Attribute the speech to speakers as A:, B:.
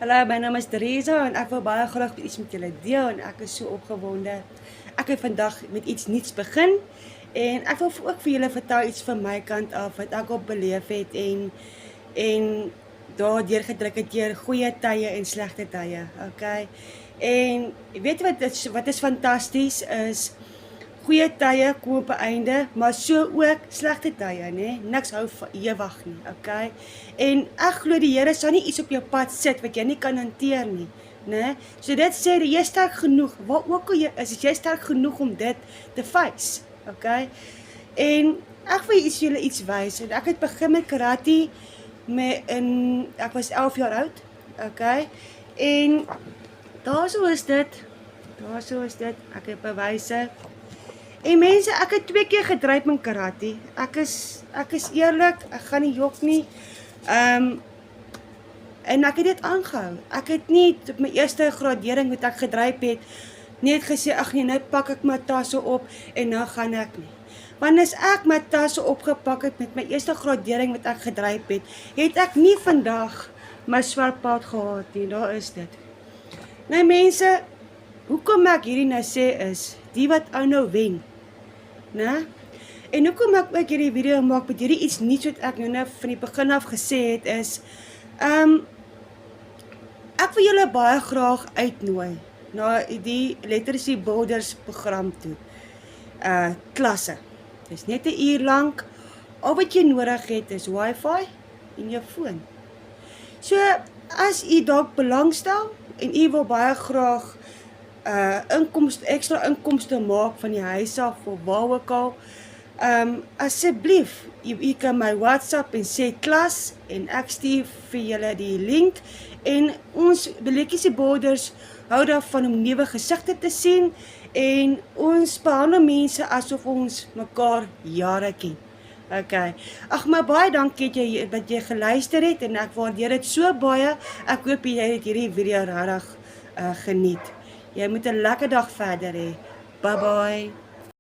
A: Hallo, my naam is Teresa en ek wil baie graag iets met julle deel en ek is so opgewonde. Ek het vandag met iets nuuts begin en ek wil ook vir julle vertel iets van my kant af wat ek op beleef het en daardeur gedruk het deur goeie tye en slegte tye, okay? En weet jy wat is fantasties is goeie tye kom op 'n einde, maar so ook slegte tye, né? Niks hou vir ewig nie, okay? En ek glo die Here sal nie iets op jou pad sit wat jy nie kan hanteer nie, né? So dit sê dat jy sterk genoeg, waar ook al jy is jy sterk genoeg om dit te face, okay? En ek wil julle iets wys en ek het begin met karate ek was 11 jaar oud, okay? En daarso is dit, ek het bewyse. En mense, ek het 2 keer gedryf in karate. Ek is eerlik, ek gaan nie jok nie. En ek het dit aangehou. Ek het nie op my eerste gradering wat ek gedryf het, net gesê, ag nee, nou pak ek my tasse op en nou gaan ek nie. Want as ek my tasse opgepak het met my eerste gradering wat ek gedryf het ek nie vandag my swart pad gehad nie. Daar is dit. Nou mense, hoekom ek hierdie nou sê is, die wat nou wen, né? En hoekom ek ook hierdie video maak met hierdie iets nuuts wat ek nou van die begin af gesê het is, ek wil julle baie graag uitnooi na die Literacy Builders program toe, klasse. Dit is net 'n uur lank, al wat jy nodig het is wifi en jou foon. So, as u dalk belangstel en u wil baie graag extra inkomste maak van die huis af of waar ook al, asseblief, u kan my WhatsApp en sê klas en ek stuur vir julle die link en ons Literacy Builders hou daarvan om nuwe gesigte te sien en ons behandel mense asof ons mekaar jare ken. Okay. Ag, maar baie dankie dat jy geluister het en ek waardeer dit so baie. Ek hoop jy het hierdie video regtig geniet. Jy moet 'n lekker dag verder hê. Bye bye.